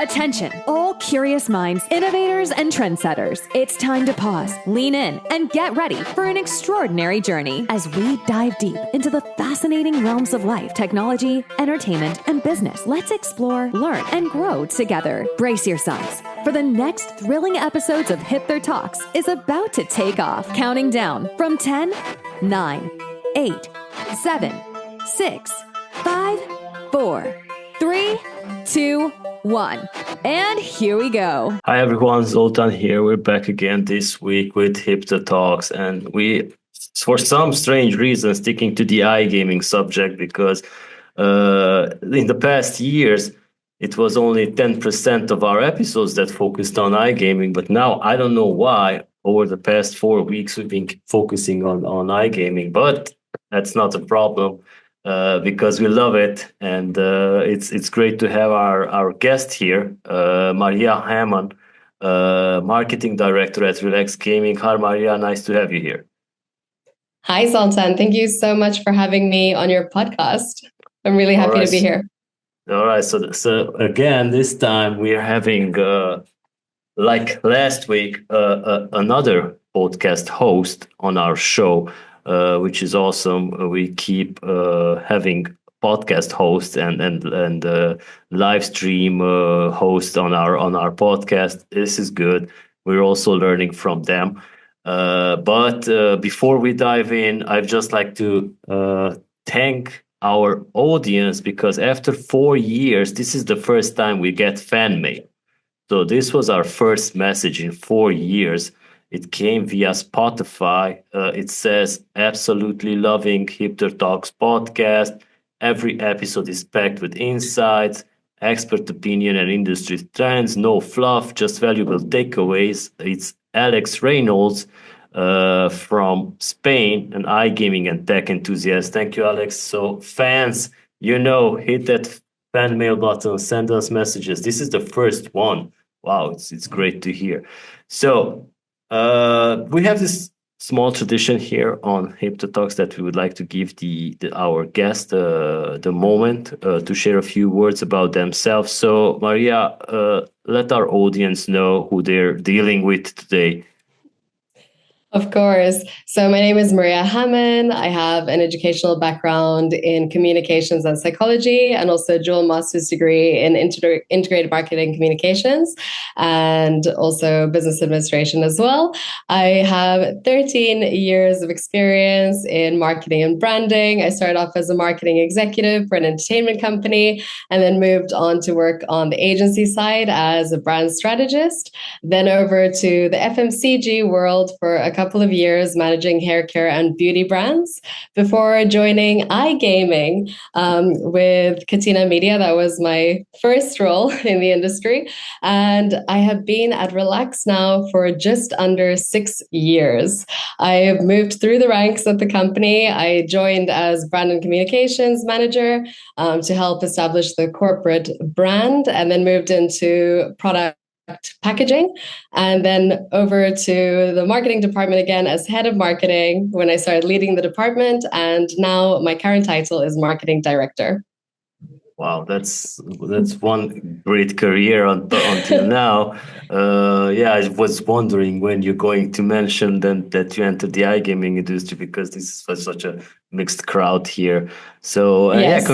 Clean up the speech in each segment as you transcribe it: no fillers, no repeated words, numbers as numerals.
Attention, all curious minds, innovators, and trendsetters. It's time to pause, lean in, and get ready for an extraordinary journey as we dive deep into the fascinating realms of life, technology, entertainment, and business. Let's explore, learn, and grow together. Brace yourselves, for the next thrilling episodes of Hipther Talks is about to take off. Counting down from 10, 9, 8, 7, 6, 5, 4, 3, 2, 1. And here we go. Hi everyone, Zoltan here. We're back again this week with Hipther Talks, and we, for some strange reason, sticking to the iGaming subject because in the past years it was only 10% of our episodes that focused on iGaming, but now I don't know why. Over the past 4 weeks we've been focusing on iGaming, but that's not a problem. Because we love it, and it's great to have our guest here, Marija Hammon, marketing director at Relax Gaming. Hi, Marija, nice to have you here. Hi, Zoltan. Thank you so much for having me on your podcast. I'm really happy to be here. All right. So again, this time we are having, like last week, another podcast host on our show. Which is awesome. We keep having podcast hosts and live stream hosts on our podcast. This is good. We're also learning from them. But before we dive in, I'd just like to thank our audience, because after 4 years, this is the first time we get fan mail. So this was our first message in 4 years. It came via Spotify. It says, absolutely loving Hipther Talks podcast. Every episode is packed with insights, expert opinion, and industry trends. No fluff, just valuable takeaways. It's Alex Reynolds from Spain, an iGaming and tech enthusiast. Thank you, Alex. So fans, hit that fan mail button, send us messages. This is the first one. Wow, it's great to hear. So we have this small tradition here on Hipther Talks that we would like to give our guest the moment to share a few words about themselves. So, Marija, let our audience know who they're dealing with today. Of course. So my name is Marija Hammon. I have an educational background in communications and psychology, and also a dual master's degree in integrated marketing communications, and also business administration as well. I have 13 years of experience in marketing and branding. I started off as a marketing executive for an entertainment company, and then moved on to work on the agency side as a brand strategist, then over to the FMCG world for a couple of years managing hair care and beauty brands before joining iGaming with Katina Media. That was my first role in the industry. And I have been at Relax now for just under 6 years. I have moved through the ranks at the company. I joined as brand and communications manager to help establish the corporate brand, and then moved into product packaging, and then over to the marketing department again as head of marketing when I started leading the department, and now my current title is marketing director. Wow, that's one great career until now. I was wondering when you're going to mention that you entered the iGaming industry, because this is such a mixed crowd here. So yes.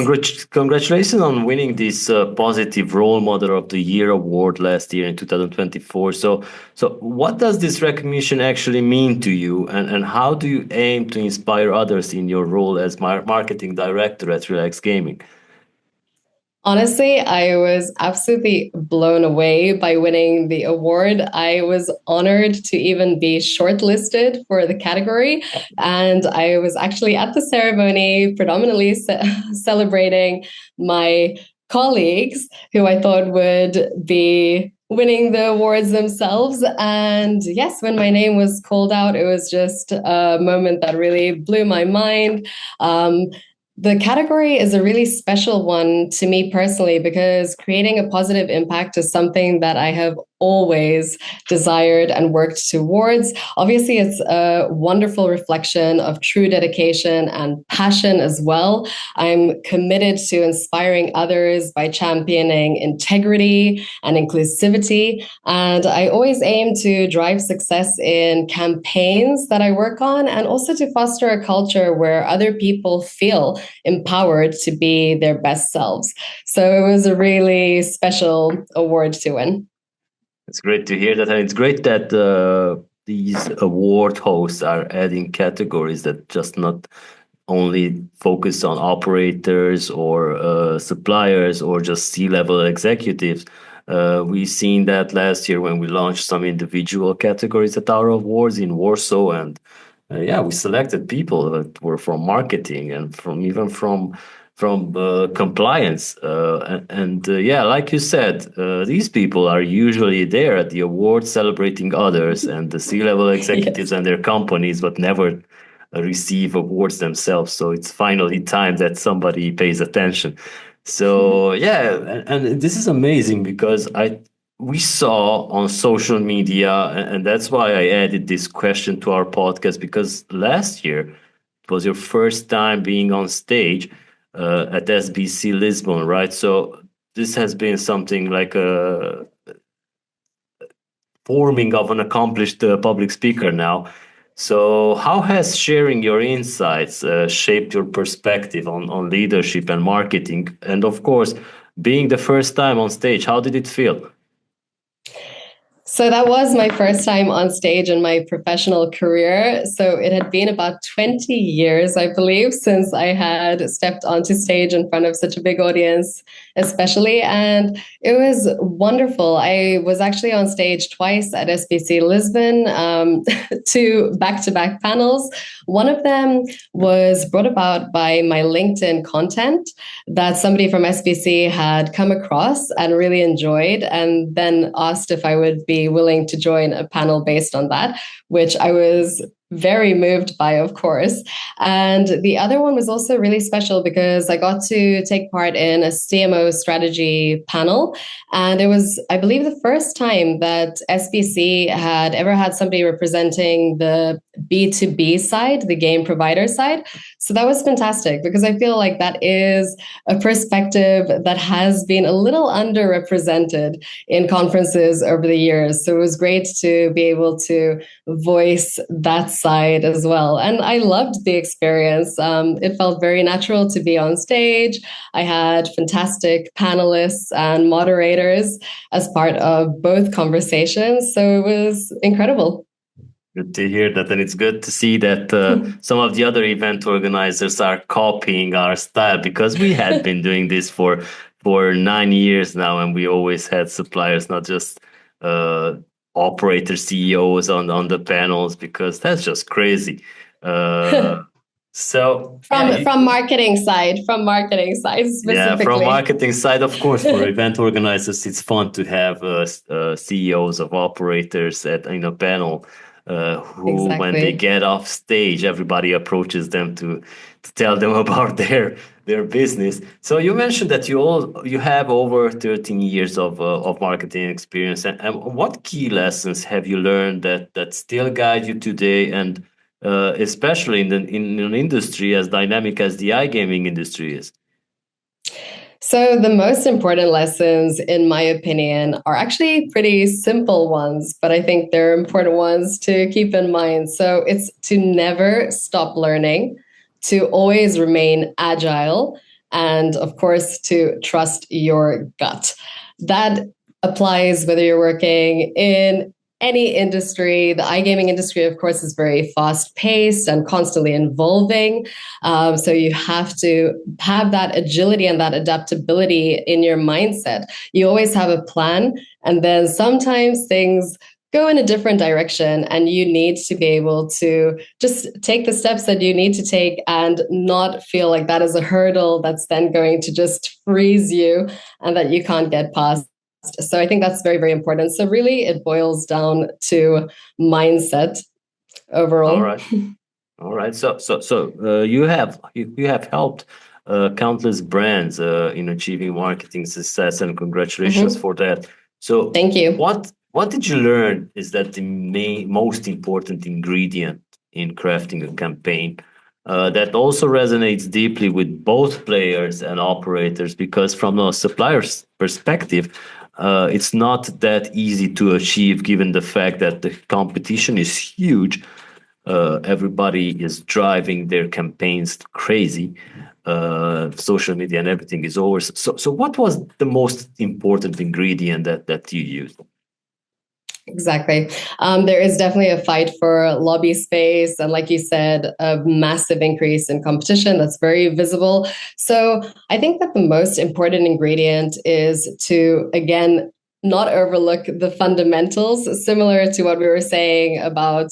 Congratulations on winning this Positive Role Model of the Year award last year in 2024. So what does this recognition actually mean to you, and how do you aim to inspire others in your role as marketing director at Relax Gaming? Honestly, I was absolutely blown away by winning the award. I was honored to even be shortlisted for the category. And I was actually at the ceremony, predominantly celebrating my colleagues who I thought would be winning the awards themselves. And yes, when my name was called out, it was just a moment that really blew my mind. The category is a really special one to me personally because creating a positive impact is something that I have always desired and worked towards. Obviously, it's a wonderful reflection of true dedication and passion as well. I'm committed to inspiring others by championing integrity and inclusivity. And I always aim to drive success in campaigns that I work on and also to foster a culture where other people feel empowered to be their best selves. So it was a really special award to win. It's great to hear that, and it's great that these award hosts are adding categories that just not only focus on operators or suppliers or just C-level executives. We've seen that last year when we launched some individual categories at our awards in Warsaw, and yeah, we selected people that were from marketing and from even from compliance. Yeah, like you said, these people are usually there at the awards celebrating others and the C-level executives Yes. and their companies, but never receive awards themselves. So it's finally time that somebody pays attention. So yeah, and this is amazing because we saw on social media, and that's why I added this question to our podcast, because last year it was your first time being on stage at SBC Lisbon, right? So this has been something like a forming of an accomplished public speaker now. So, how has sharing your insights shaped your perspective on leadership and marketing? And of course, being the first time on stage, how did it feel? So that was my first time on stage in my professional career. So it had been about 20 years, I believe, since I had stepped onto stage in front of such a big audience, especially. And it was wonderful. I was actually on stage twice at SBC Lisbon, two back-to-back panels. One of them was brought about by my LinkedIn content that somebody from SBC had come across and really enjoyed, and then asked if I would be willing to join a panel based on that, which I was very moved by, of course. And the other one was also really special because I got to take part in a CMO strategy panel. And it was, I believe, the first time that SBC had ever had somebody representing the B2B side, the game provider side. So that was fantastic because I feel like that is a perspective that has been a little underrepresented in conferences over the years. So it was great to be able to voice that side as well. And I loved the experience. It felt very natural to be on stage. I had fantastic panelists and moderators as part of both conversations. So it was incredible. Good to hear that, and it's good to see that some of the other event organizers are copying our style, because we had been doing this for 9 years now, and we always had suppliers, not just operator CEOs on the panels, because that's just crazy. So from marketing side specifically. Yeah, from marketing side, of course, for event organizers, it's fun to have CEOs of operators in a panel. Who, Exactly. when they get off stage, everybody approaches them to tell them about their business. So you mentioned that you have over 13 years of marketing experience, and what key lessons have you learned that still guide you today, and especially in an industry as dynamic as the iGaming industry is? So, the most important lessons, in my opinion, are actually pretty simple ones, but I think they're important ones to keep in mind. So, it's to never stop learning, to always remain agile, and of course, to trust your gut. That applies whether you're working in any industry. The iGaming industry, of course, is very fast paced and constantly evolving. So you have to have that agility and that adaptability in your mindset. You always have a plan, and then sometimes things go in a different direction, and you need to be able to just take the steps that you need to take and not feel like that is a hurdle that's then going to just freeze you and that you can't get past. So I think that's very, very important. So really, it boils down to mindset overall. All right. So you have helped countless brands in achieving marketing success, and congratulations for that. So, Thank you. What did you learn is that the most important ingredient in crafting a campaign that also resonates deeply with both players and operators? Because from a supplier's perspective, it's not that easy to achieve given the fact that the competition is huge. Everybody is driving their campaigns crazy. Social media and everything is over. So what was the most important ingredient that you used? Exactly. There is definitely a fight for lobby space. And like you said, a massive increase in competition that's very visible. So I think that the most important ingredient is to, again, not overlook the fundamentals, similar to what we were saying about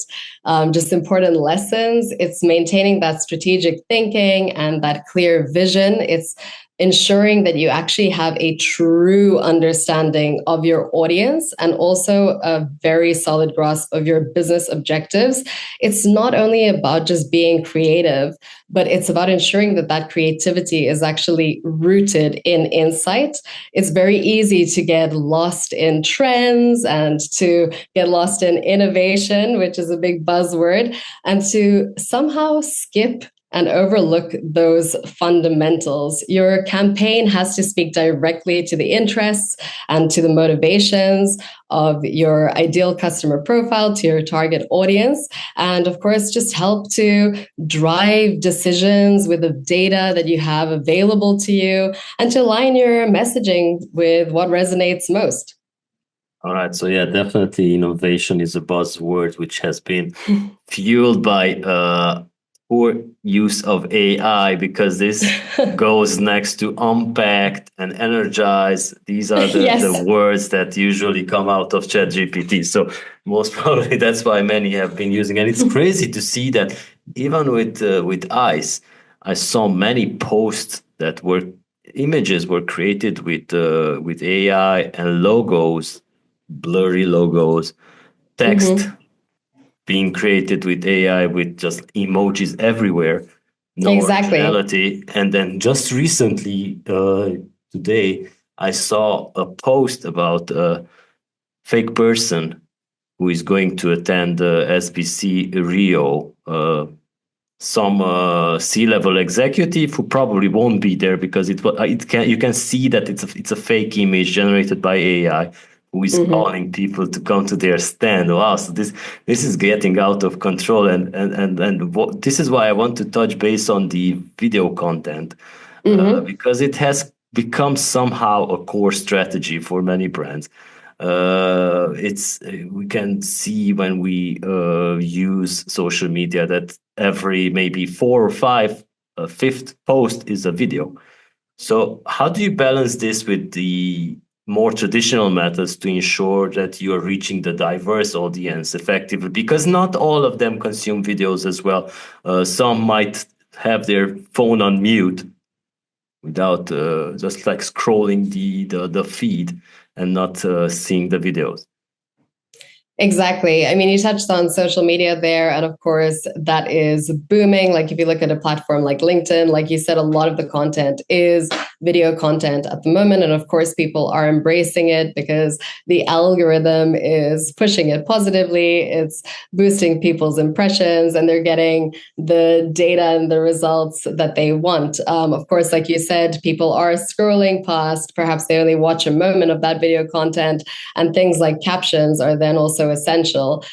just important lessons. It's maintaining that strategic thinking and that clear vision. It's ensuring that you actually have a true understanding of your audience and also a very solid grasp of your business objectives. It's not only about just being creative, but it's about ensuring that that creativity is actually rooted in insight. It's very easy to get lost in trends and to get lost in innovation, which is a big buzzword, and to somehow skip and overlook those fundamentals. Your campaign has to speak directly to the interests and to the motivations of your ideal customer profile, to your target audience, and of course, just help to drive decisions with the data that you have available to you and to align your messaging with what resonates most. All right. So yeah, definitely innovation is a buzzword which has been fueled by poor use of AI, because this goes next to unpacked and energize. These are Yes. the words that usually come out of ChatGPT. So most probably that's why many have been using. And it's crazy to see that even with ICE, I saw many posts that were images were created with AI and logos, blurry logos, text being created with AI with just emojis everywhere, no originality. And then just recently, today, I saw a post about a fake person who is going to attend the SBC Rio. Some C-level executive who probably won't be there because you can see that it's a fake image generated by AI who is calling people to come to their stand. Wow, so this is getting out of control, and this is why I want to touch base on the video content, because it has become somehow a core strategy for many brands. It's we can see when we use social media that every maybe 4 or 5 fifth post is a video. So how do you balance this with the more traditional methods to ensure that you are reaching the diverse audience effectively? Because not all of them consume videos as well. Some might have their phone on mute without just like scrolling the feed and not seeing the videos. Exactly. I mean, you touched on social media there, and of course, that is booming. Like, if you look at a platform like LinkedIn, like you said, a lot of the content is video content at the moment. And of course, people are embracing it because the algorithm is pushing it positively. It's boosting people's impressions, and they're getting the data and the results that they want. Of course, like you said, people are scrolling past. Perhaps they only watch a moment of that video content, and things like captions are then also essential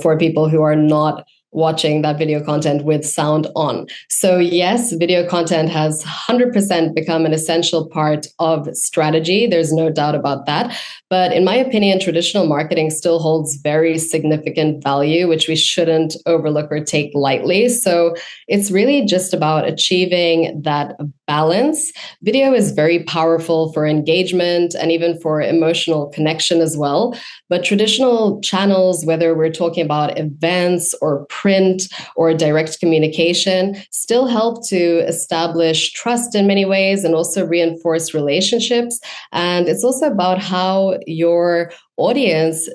for people who are not watching that video content with sound on. So yes, video content has 100% become an essential part of strategy. There's no doubt about that. But in my opinion, traditional marketing still holds very significant value, which we shouldn't overlook or take lightly. So it's really just about achieving that balance. Video is very powerful for engagement and even for emotional connection as well. But traditional channels, whether we're talking about events or print or direct communication, still help to establish trust in many ways and also reinforce relationships. And it's also about how your audience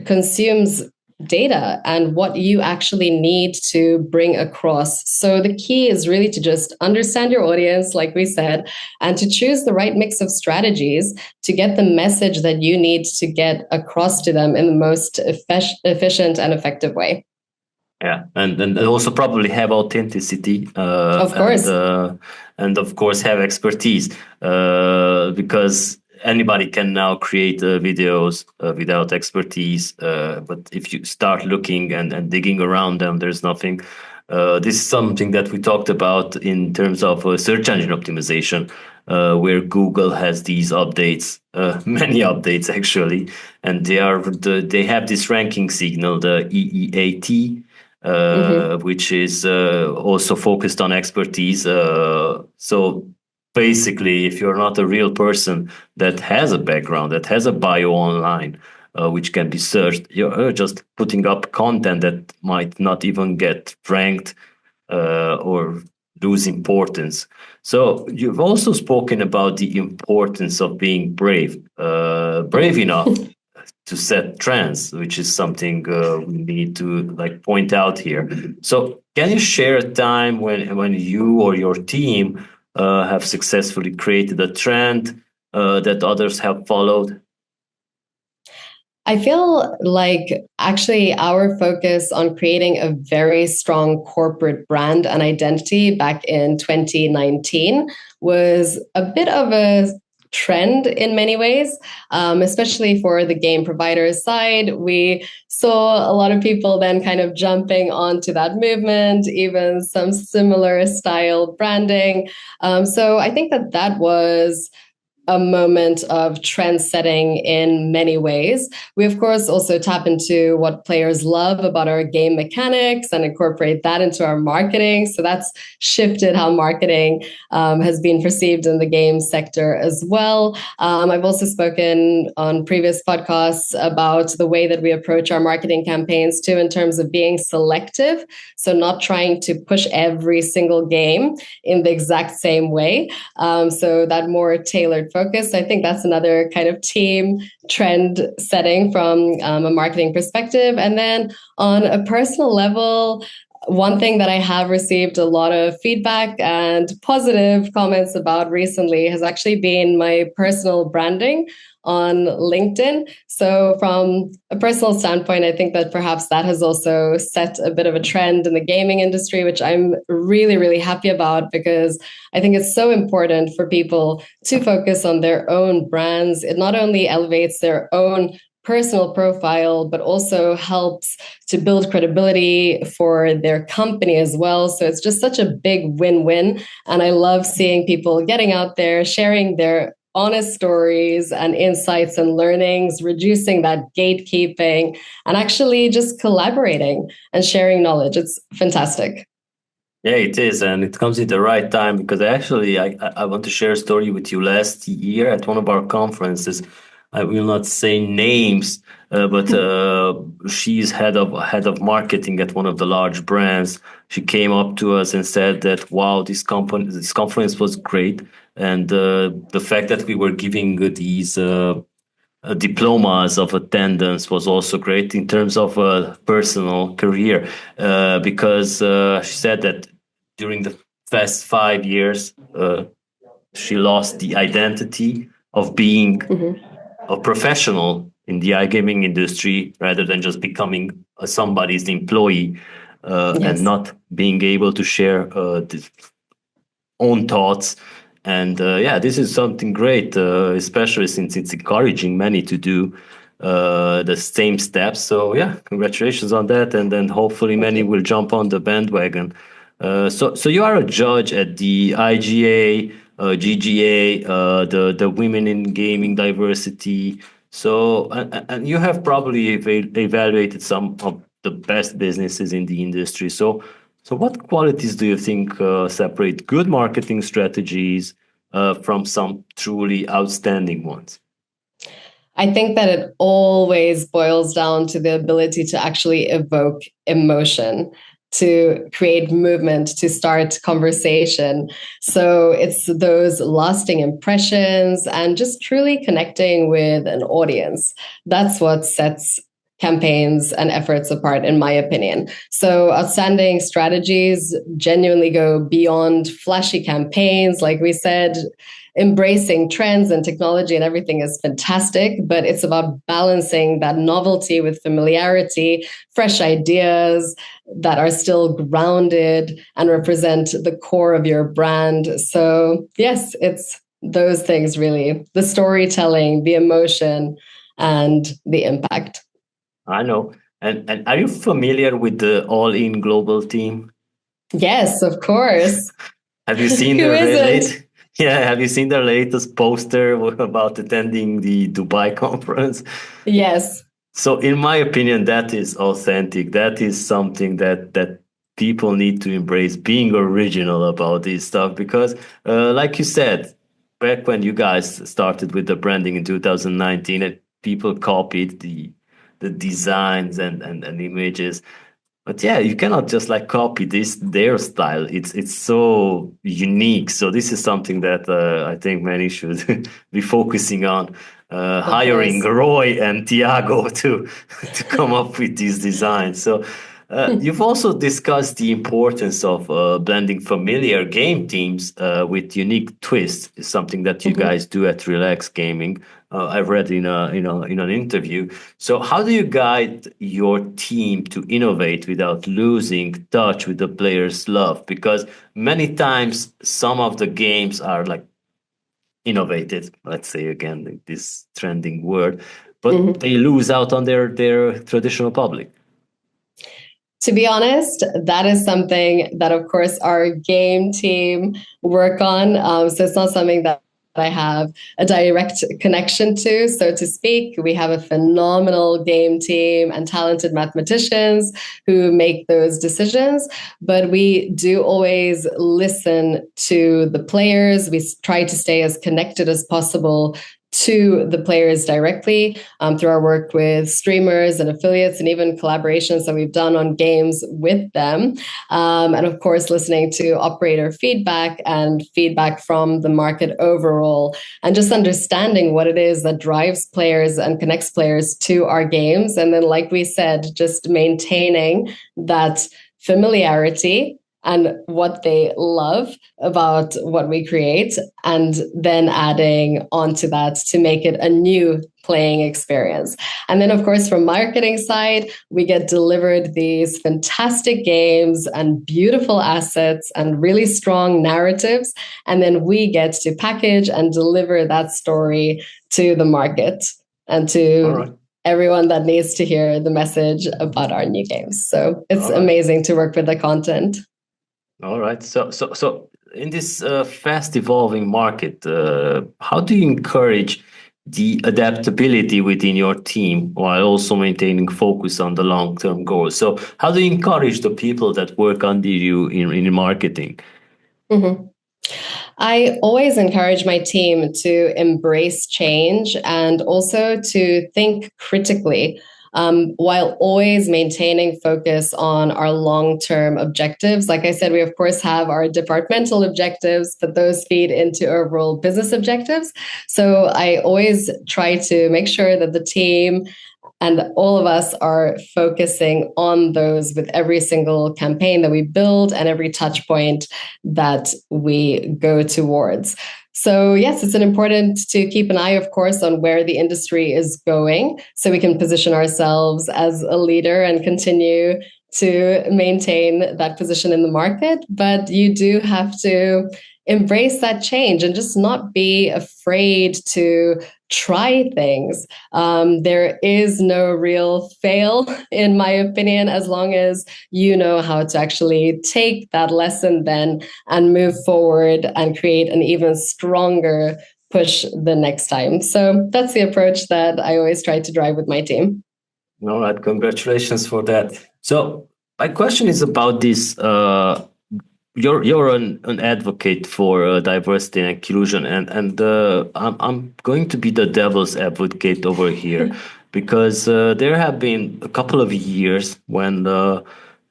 consumes data and what you actually need to bring across. So the key is really to just understand your audience, like we said, and to choose the right mix of strategies to get the message that you need to get across to them in the most efficient and effective way. Yeah, and also probably have authenticity, Of course. and of course have expertise, because anybody can now create videos without expertise. But if you start looking and digging around them, there's nothing. This is something that we talked about in terms of search engine optimization, where Google has these updates, many updates actually, and they have this ranking signal, the EEAT, which is also focused on expertise. So basically, if you're not a real person that has a background, that has a bio online, which can be searched, you're just putting up content that might not even get ranked or lose importance. So you've also spoken about the importance of being brave enough to set trends, which is something we need to like point out here. So can you share a time when you or your team have successfully created a trend that others have followed? I feel like actually our focus on creating a very strong corporate brand and identity back in 2019 was a bit of a trend in many ways, especially for the game providers side. We saw a lot of people then kind of jumping onto that movement, even some similar style branding. So I think that was a moment of trend setting in many ways. We, of course, also tap into what players love about our game mechanics and incorporate that into our marketing. So that's shifted how marketing has been perceived in the game sector as well. I've also spoken on previous podcasts about the way that we approach our marketing campaigns too, in terms of being selective. So not trying to push every single game in the exact same way. So that more tailored focus. I think that's another kind of team trend setting from a marketing perspective. And then on a personal level, one thing that I have received a lot of feedback and positive comments about recently has actually been my personal branding on LinkedIn. So from a personal standpoint, I think that perhaps that has also set a bit of a trend in the gaming industry, which I'm really, really happy about, because I think it's so important for people to focus on their own brands. It not only elevates their own personal profile, but also helps to build credibility for their company as well. So it's just such a big win-win. And I love seeing people getting out there, sharing their honest stories and insights and learnings, reducing that gatekeeping, and actually just collaborating and sharing knowledge. It's fantastic. Yeah, it is, and it comes at the right time because I want to share a story with you. Last year at one of our conferences, I will not say names, but she's head of marketing at one of the large brands. She came up to us and said that, wow, this conference was great, and the fact that we were giving these diplomas of attendance was also great in terms of personal career, because she said that during the past 5 years, she lost the identity of being a professional in the iGaming industry rather than just becoming somebody's employee, and not being able to share own thoughts. And yeah, this is something great, especially since it's encouraging many to do the same steps. So yeah, congratulations on that, and then hopefully many will jump on the bandwagon. So you are a judge at the IGA, GGA, the Women in Gaming Diversity. So and you have probably evaluated some of the best businesses in the industry. So what qualities do you think separate good marketing strategies from some truly outstanding ones? I think that it always boils down to the ability to actually evoke emotion, to create movement, to start conversation. So it's those lasting impressions and just truly connecting with an audience. That's what sets campaigns and efforts apart, in my opinion. So outstanding strategies genuinely go beyond flashy campaigns. Like we said, embracing trends and technology and everything is fantastic, but it's about balancing that novelty with familiarity, fresh ideas that are still grounded and represent the core of your brand. So yes, it's those things really, the storytelling, the emotion, and the impact. I know. And are you familiar with the All In Global team? Yes, of course. Have you seen Who their isn't? late? Yeah, have you seen their latest poster about attending the Dubai conference? Yes. So, in my opinion, that is authentic. That is something that people need to embrace, being original about this stuff. Because, like you said, back when you guys started with the branding in 2019, people copied the designs and images. But yeah, you cannot just like copy their style. It's so unique. So this is something that I think many should be focusing on. Of Hiring course. Roy and Tiago to come up with these designs. So you've also discussed the importance of blending familiar game themes with unique twists. Is something that you guys do at Relax Gaming. I've read in an interview. So how do you guide your team to innovate without losing touch with the players' love? Because many times some of the games are like innovated, let's say again this trending word, but they lose out on their traditional public. To be honest, that is something that, of course, our game team work on. So it's not something that I have a direct connection to, so to speak. We have a phenomenal game team and talented mathematicians who make those decisions, but we do always listen to the players. We try to stay as connected as possible to the players directly through our work with streamers and affiliates and even collaborations that we've done on games with them. And of course, listening to operator feedback and feedback from the market overall, and just understanding what it is that drives players and connects players to our games. And then, like we said, just maintaining that familiarity and what they love about what we create, and then adding onto that to make it a new playing experience. And then, of course, from marketing side, we get delivered these fantastic games and beautiful assets and really strong narratives. And then we get to package and deliver that story to the market and to everyone that needs to hear the message about our new games. So it's amazing to work with the content. All right. So in this fast evolving market, how do you encourage the adaptability within your team while also maintaining focus on the long term goals? So how do you encourage the people that work under you in marketing? I always encourage my team to embrace change and also to think critically, while always maintaining focus on our long-term objectives. Like I said, we of course have our departmental objectives, but those feed into overall business objectives. So I always try to make sure that the team and all of us are focusing on those with every single campaign that we build and every touch point that we go towards. So yes, it's important to keep an eye, of course, on where the industry is going so we can position ourselves as a leader and continue to maintain that position in the market. But you do have to embrace that change and just not be afraid to try things. There is no real fail, in my opinion, as long as you know how to actually take that lesson then and move forward and create an even stronger push the next time. So that's the approach that I always try to drive with my team. All right, congratulations for that. So my question is about this. You're an advocate for diversity and inclusion, and I'm going to be the devil's advocate over here because there have been a couple of years when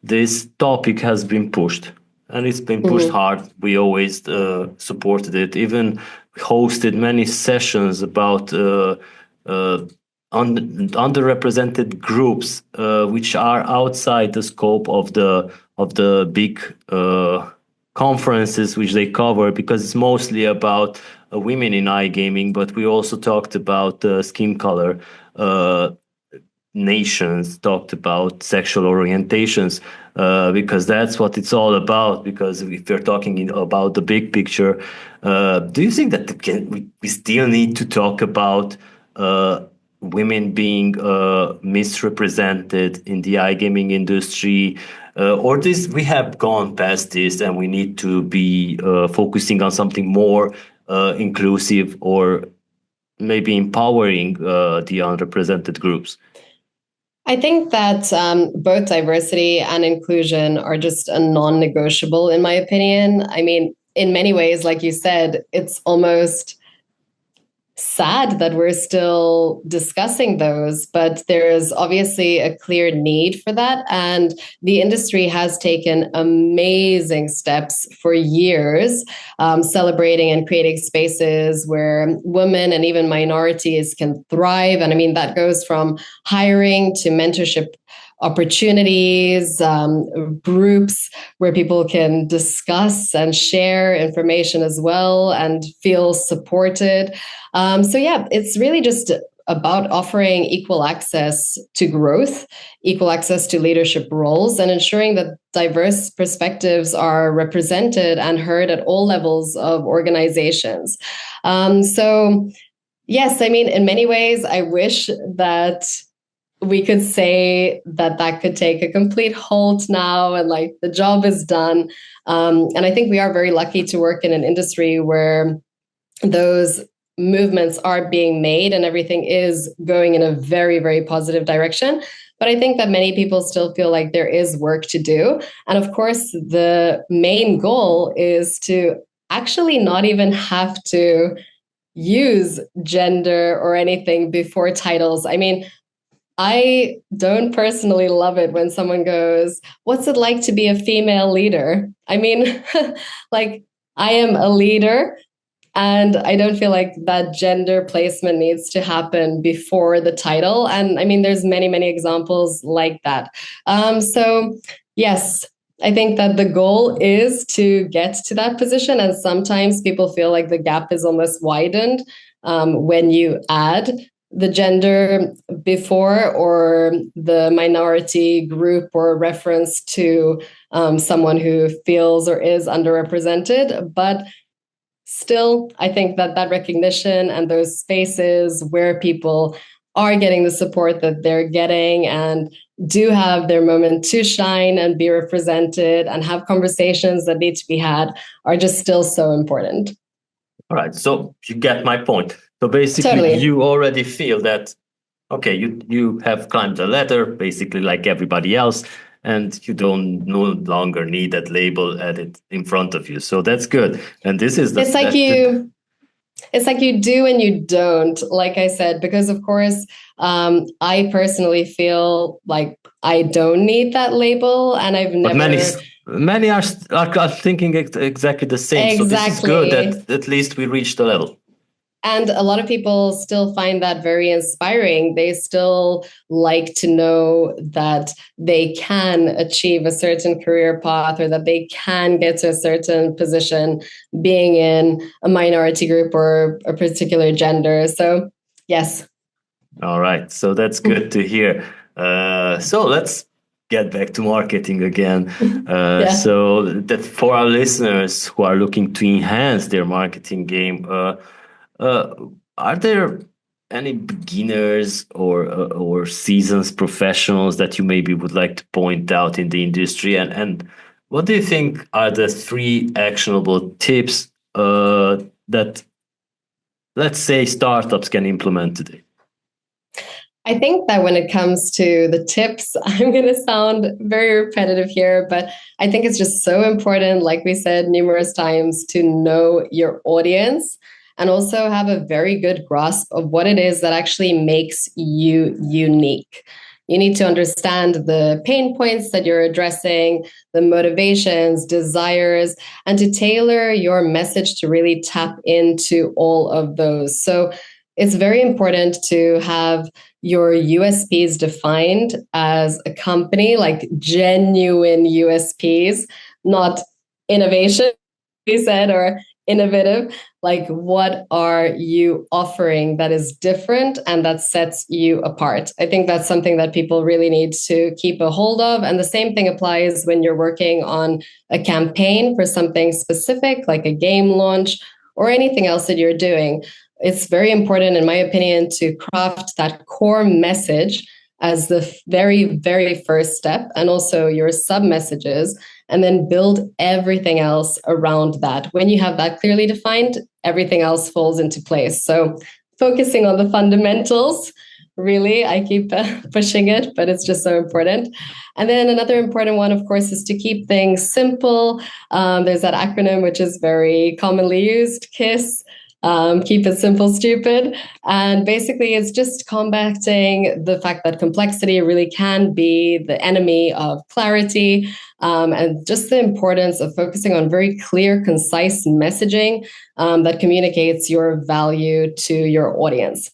this topic has been pushed, and it's been pushed hard. We always supported it, even hosted many sessions about underrepresented groups which are outside the scope of the big conferences which they cover, because it's mostly about women in iGaming, but we also talked about skin color, nations, talked about sexual orientations, because that's what it's all about. Because if you're talking about the big picture, do you think that we still need to talk about women being misrepresented in the iGaming industry, or this we have gone past this and we need to be focusing on something more inclusive, or maybe empowering the underrepresented groups? I think that both diversity and inclusion are just a non-negotiable, in my opinion. I mean, in many ways, like you said, it's almost sad that we're still discussing those, but there's obviously a clear need for that. And the industry has taken amazing steps for years, celebrating and creating spaces where women and even minorities can thrive. And I mean, that goes from hiring to mentorship opportunities, groups where people can discuss and share information as well and feel supported. So yeah, it's really just about offering equal access to growth, equal access to leadership roles, and ensuring that diverse perspectives are represented and heard at all levels of organizations. So yes, I mean, in many ways, I wish that we could say that that could take a complete halt now and like the job is done. And I think we are very lucky to work in an industry where those movements are being made and everything is going in a very, very positive direction. But I think that many people still feel like there is work to do. And of course, the main goal is to actually not even have to use gender or anything before titles. I mean, I don't personally love it when someone goes, "What's it like to be a female leader?" I mean, like, I am a leader, and I don't feel like that gender placement needs to happen before the title. And I mean, there's many, many examples like that. So yes, I think that the goal is to get to that position. And sometimes people feel like the gap is almost widened when you add the gender before, or the minority group, or reference to someone who feels or is underrepresented. But still, I think that that recognition and those spaces where people are getting the support that they're getting and do have their moment to shine and be represented and have conversations that need to be had are just still so important. All right, so you get my point. So basically, Totally. You already feel that, okay, you have climbed the ladder, basically like everybody else, and you don't no longer need that label added in front of you. So that's good. And this is it's like you do and you don't, like I said, because of course, I personally feel like I don't need that label, and I've never. But many are thinking exactly the same. Exactly. So this is good that at least we reached the level. And a lot of people still find that very inspiring. They still like to know that they can achieve a certain career path, or that they can get to a certain position being in a minority group or a particular gender. So, yes. All right. So that's good to hear. So let's get back to marketing again. Yeah. So that for our listeners who are looking to enhance their marketing game, are there any beginners or seasoned professionals that you maybe would like to point out in the industry? And what do you think are the 3 actionable tips that, let's say, startups can implement today? I think that when it comes to the tips, I'm going to sound very repetitive here, but I think it's just so important, like we said numerous times, to know your audience and also have a very good grasp of what it is that actually makes you unique. You need to understand the pain points that you're addressing, the motivations, desires, and to tailor your message to really tap into all of those. So it's very important to have your USPs defined as a company, like genuine USPs, not innovation, we said, or innovative. Like, what are you offering that is different and that sets you apart? I think that's something that people really need to keep a hold of. And the same thing applies when you're working on a campaign for something specific, like a game launch or anything else that you're doing. It's very important, in my opinion, to craft that core message as the very, very first step, and also your sub messages, and then build everything else around that. When you have that clearly defined, everything else falls into place. So focusing on the fundamentals, really, I keep pushing it, but it's just so important. And then another important one, of course, is to keep things simple. There's that acronym, which is very commonly used, KISS. Keep it simple, stupid. And basically, it's just combating the fact that complexity really can be the enemy of clarity, and just the importance of focusing on very clear, concise messaging that communicates your value to your audience.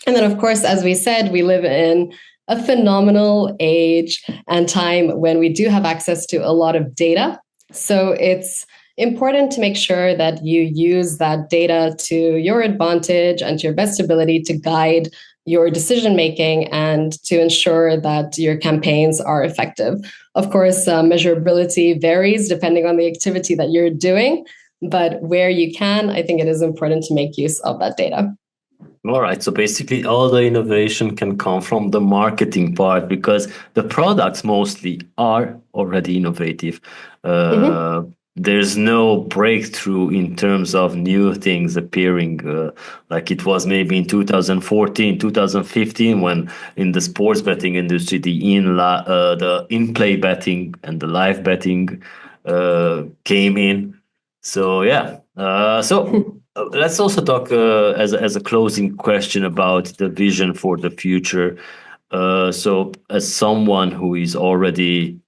And then, of course, as we said, we live in a phenomenal age and time when we do have access to a lot of data. So it's important to make sure that you use that data to your advantage and to your best ability to guide your decision making and to ensure that your campaigns are effective. Of course, measurability varies depending on the activity that you're doing, but where you can, I think it is important to make use of that data. All right. So basically, all the innovation can come from the marketing part because the products mostly are already innovative. There's no breakthrough in terms of new things appearing like it was maybe in 2014, 2015, when in the sports betting industry, the in-play betting and the live betting came in. So, yeah. Let's also talk as a closing question about the vision for the future. So, as someone who is already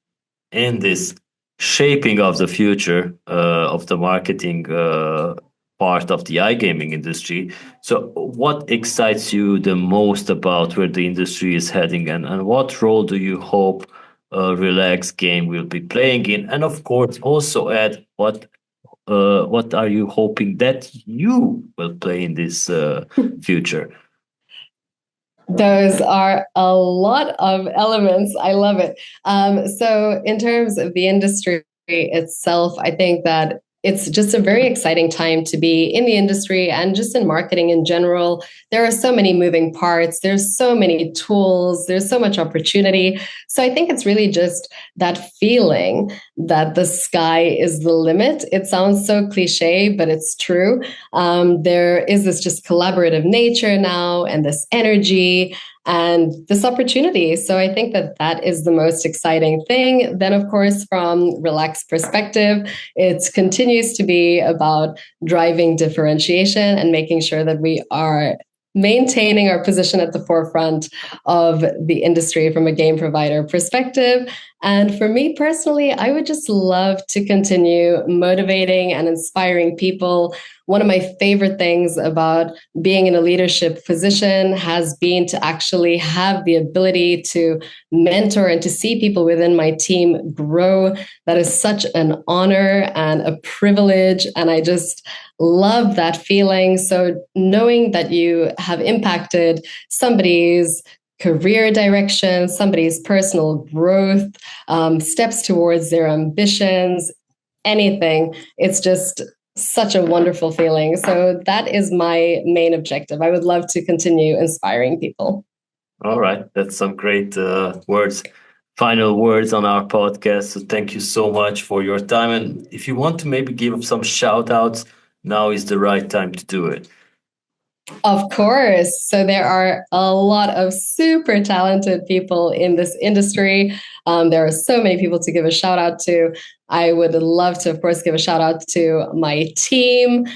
in this shaping of the future of the marketing part of the iGaming industry, so what excites you the most about where the industry is heading, and what role do you hope Relax Game will be playing in? And of course, also add what are you hoping that you will play in this future? Those are a lot of elements. I love it. So in terms of the industry itself, I think that it's just a very exciting time to be in the industry and just in marketing in general. There are so many moving parts. There's so many tools. There's so much opportunity. So I think it's really just that feeling that the sky is the limit. It sounds so cliche, but it's true. There is this just collaborative nature now and this energy and this opportunity. So I think that that is the most exciting thing. Then, of course, from Relax perspective, it continues to be about driving differentiation and making sure that we are maintaining our position at the forefront of the industry from a game provider perspective. And for me personally, I would just love to continue motivating and inspiring people. One of my favorite things about being in a leadership position has been to actually have the ability to mentor and to see people within my team grow. That is such an honor and a privilege. And I just love that feeling. So knowing that you have impacted somebody's career direction, somebody's personal growth, steps towards their ambitions, anything, it's just such a wonderful feeling. So that is my main objective. I would love to continue inspiring people. All right. That's some great words, final words on our podcast. So thank you so much for your time. And if you want to maybe give some shout outs, now is the right time to do it. Of course. So there are a lot of super talented people in this industry. There are so many people to give a shout out to. I would love to, of course, give a shout out to my team.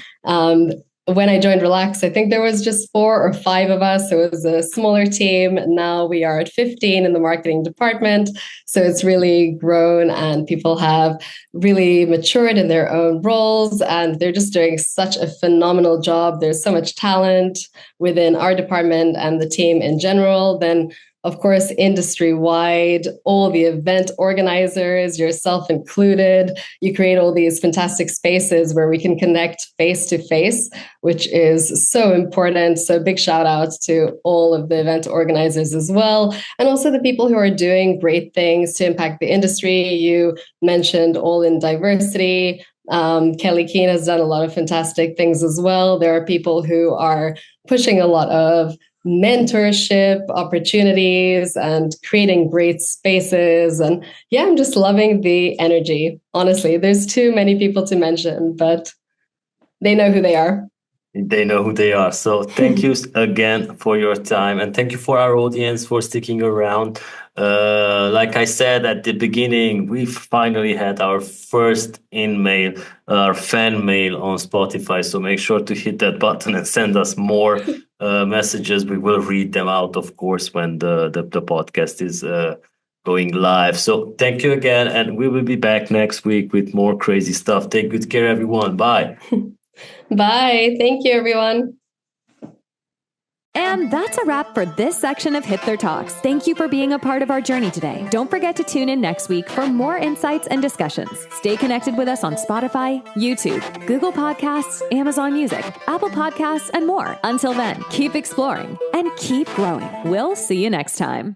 when I joined Relax, I think there was just 4 or 5 of us. So it was a smaller team. Now we are at 15 in the marketing department. So it's really grown and people have really matured in their own roles and they're just doing such a phenomenal job. There's so much talent within our department and the team in general. Then of course, industry-wide, all the event organizers, yourself included, you create all these fantastic spaces where we can connect face-to-face, which is so important. So big shout outs to all of the event organizers as well, and also the people who are doing great things to impact the industry. You mentioned All in Diversity. Kelly Keane has done a lot of fantastic things as well. There are people who are pushing a lot of mentorship opportunities and creating great spaces. And yeah, I'm just loving the energy. Honestly, there's too many people to mention, but they know who they are. They know who they are. So thank you again for your time, and thank you for our audience for sticking around. Like I said at the beginning, we finally had our first our fan mail on Spotify. So make sure to hit that button and send us more messages. We will read them out, of course, when the podcast is going live. So thank you again, and we will be back next week with more crazy stuff. Take good care, everyone. Bye. Bye. Thank you, everyone. And that's a wrap for this section of Hipther Talks. Thank you for being a part of our journey today. Don't forget to tune in next week for more insights and discussions. Stay connected with us on Spotify, YouTube, Google Podcasts, Amazon Music, Apple Podcasts, and more. Until then, keep exploring and keep growing. We'll see you next time.